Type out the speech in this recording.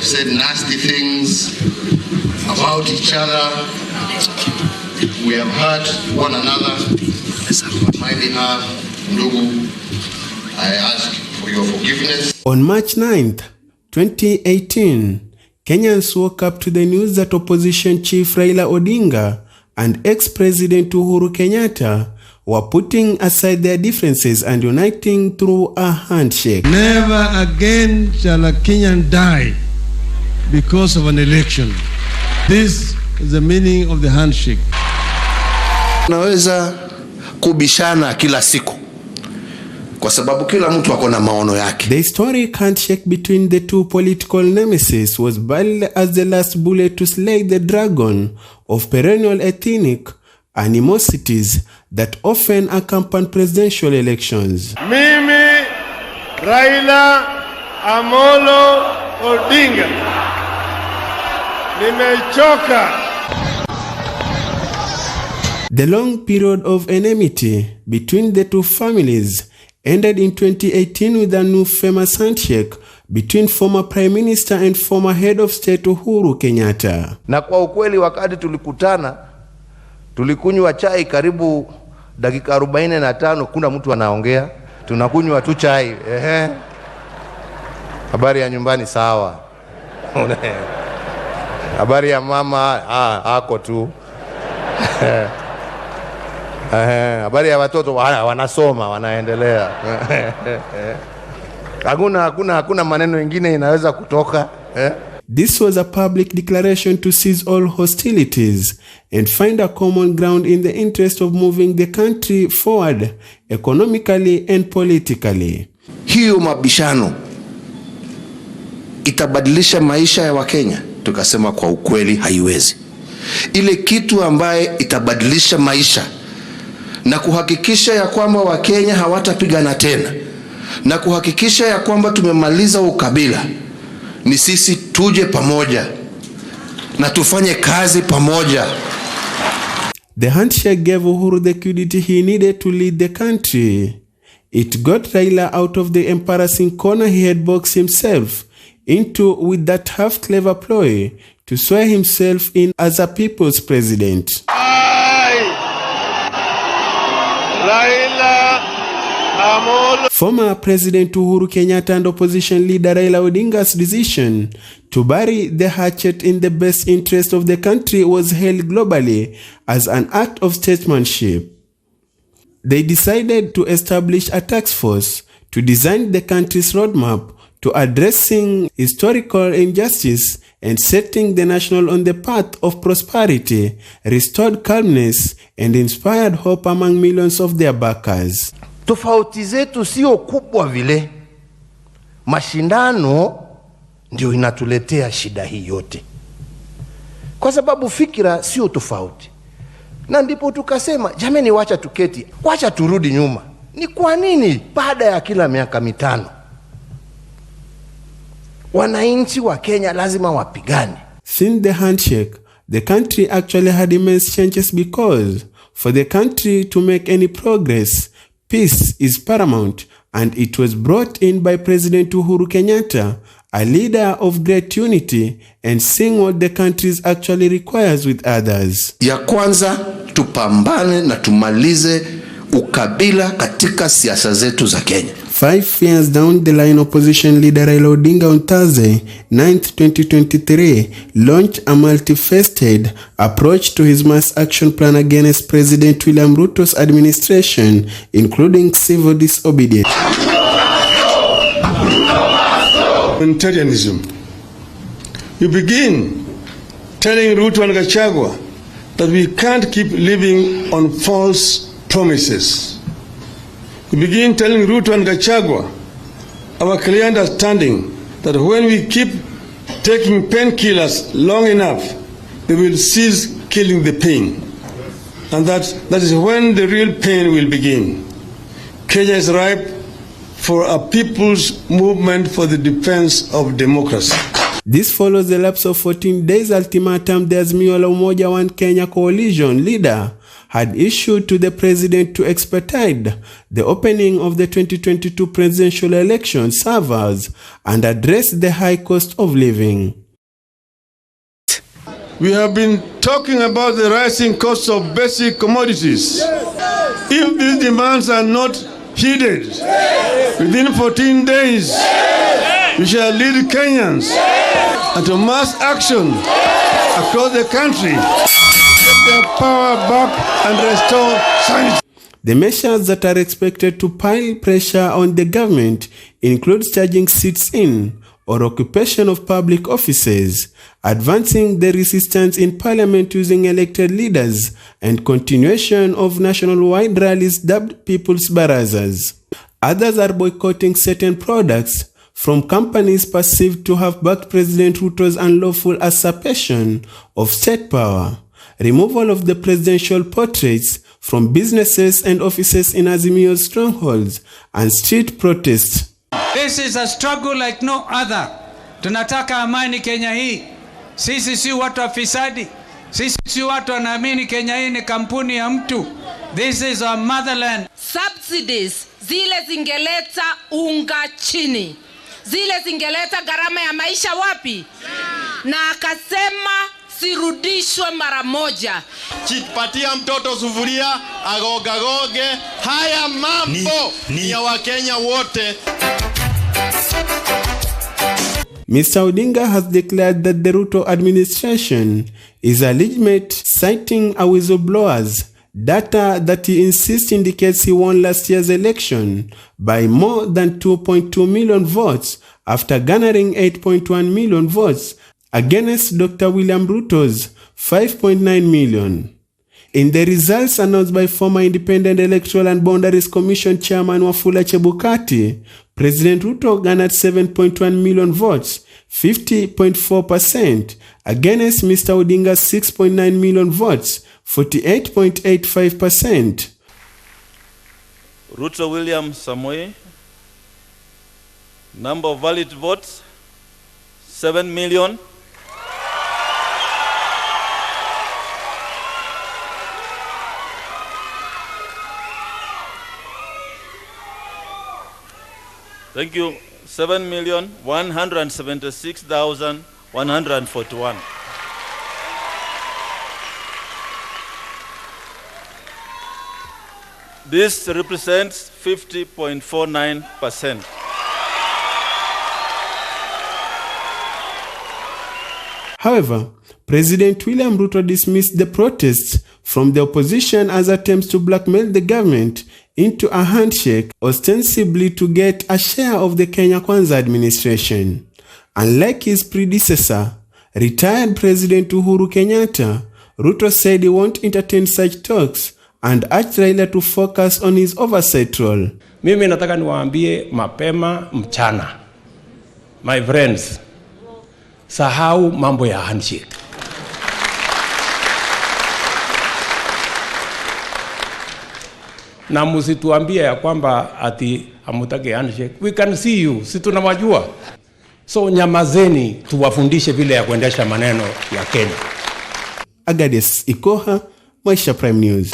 have said nasty things about each other. We have hurt one another. On my behalf, ndugu, I ask for your forgiveness. On March 9th, 2018, Kenyans woke up to the news that opposition chief Raila Odinga and ex-president Uhuru Kenyatta were putting aside their differences and uniting through a handshake. Never again shall a Kenyan die because of an election. This is the meaning of the handshake. Naweza kubishana kila siku kwa sababu kila mtu akona maono yake. The historic handshake between the two political nemesis was billed as the last bullet to slay the dragon of perennial ethnic animosities that often accompany presidential elections. Mimi Raila Amolo Odinga nimechoka. The long period of enmity between the two families ended in 2018 with a new famous handshake between former Prime Minister and former Head of State Uhuru Kenyatta. Na kwa ukweli wakati tulikutana, tulikunywa chai karibu dakika 45, kuna mtu anaongea, tunakunywa tu chai. Habari ya nyumbani sawa. Habari ya mama ako tu. Habari ya watoto wanasoma, wanaendelea. Hakuna maneno mengine inaweza kutoka. This was a public declaration to cease all hostilities and find a common ground in the interest of moving the country forward economically and politically. Hiyo mabishano itabadilisha maisha ya Wakenya? Tukasema kwa ukweli haiwezi. Ile kitu ambaye itabadilisha maisha na kuhakikisha ya kwamba Wakenya hawatapigana tena na kuhakikisha ya kwamba tumemaliza ukabila ni sisi tuje pamoja na tufanye kazi pamoja. The handshake gave Uhuru the credibility he needed to lead the country. It got Raila out of the embarrassing corner he had boxed himself into with that half-clever ploy to swear himself in as a people's president. Former President Uhuru Kenyatta and opposition leader Raila Odinga's decision to bury the hatchet in the best interest of the country was hailed globally as an act of statesmanship. They decided to establish a task force to design the country's roadmap to addressing historical injustice and setting the nation on the path of prosperity, restored calmness, and inspired hope among millions of their backers. Tofauti zetu sio kubwa vile. Mashindano ndio inatuletea shida hii yote. Kwa sababu fikira sio tofauti. Na ndipo tukasema, jameni, wacha tuketi, wacha turudi nyuma. Ni kwa nini baada ya kila miaka 5 wananchi wa Kenya lazima wapigane? Since the handshake, the country actually had immense changes because for the country to make any progress, peace is paramount, and it was brought in by President Uhuru Kenyatta, a leader of great unity and seeing what the country actually requires with others. Ya kwanza tupambane na tumalize ukabila katika siasa zetu za Kenya. 5 years down the line, opposition leader Raila Odinga on Thursday, 9th 2023, launched a multifaceted approach to his mass action plan against President William Ruto's administration, including civil disobedience. Humanitarianism. You begin telling Ruto and Gachagua that we can't keep living on false promises. We begin telling Ruto and Gachagua our clear understanding that when we keep taking painkillers long enough, they will cease killing the pain. And that is when the real pain will begin. Kenya is ripe for a people's movement for the defense of democracy. This follows the lapse of 14 days ultimatum the Azimio la Umoja One Kenya coalition leader had issued to the president to expedite the opening of the 2022 presidential election servers and address the high cost of living. We have been talking about the rising cost of basic commodities. If these demands are not heeded, within 14 days, we shall lead Kenyans into mass action across the country, get their power back and restore sanity. The measures that are expected to pile pressure on the government include charging seats in or occupation of public offices, advancing the resistance in parliament using elected leaders, and continuation of national-wide rallies dubbed People's Barazas. Others are boycotting certain products from companies perceived to have backed President Ruto's unlawful usurpation of state power, removal of the presidential portraits from businesses and offices in Azimio's strongholds, and street protests. This is a struggle like no other. Tunataka amani Kenya hii. Sisi si watu wafisadi. Sisi si watu wanaamini Kenya hii ni kampuni ya mtu. This is our motherland. Subsidies zile zingeleta unga chini. Zile zingeleta gharama ya maisha wapi? Na akasema sirudishwe mara moja. Chipatia mtoto sufuria, agogagoge. Haya mambo ni ya Wakenya wote. Mr. Odinga has declared that the Ruto administration is illegitimate, citing a whistleblower's data that he insists indicates he won last year's election by more than 2.2 million votes after garnering 8.1 million votes against Dr. William Ruto's 5.9 million. In the results announced by former Independent Electoral and Boundaries Commission Chairman Wafula Chebukati, President Ruto garnered 7.1 million votes, 50.4%, against Mr. Odinga's 6.9 million votes, 48.85%. Ruto William Samoei, number of valid votes, 7 million. Thank you. 7,176,141. This represents 50.49%. However, President William Ruto dismissed the protests from the opposition as attempts to blackmail the government into a handshake, ostensibly to get a share of the Kenya Kwanza administration. Unlike his predecessor, retired President Uhuru Kenyatta, Ruto said he won't entertain such talks and urged Raila to focus on his oversight role. Mimi nataka niwaambie mapema mchana, my friends, sahau mambo ya handshake. Na msituambie ya kwamba ati hamutaki handshake. We can see you, si tunawajua. So nyamazeni, tuwafundishe vile ya kuendesha maneno ya Kenya. Agades Ikoha, Maisha Prime News.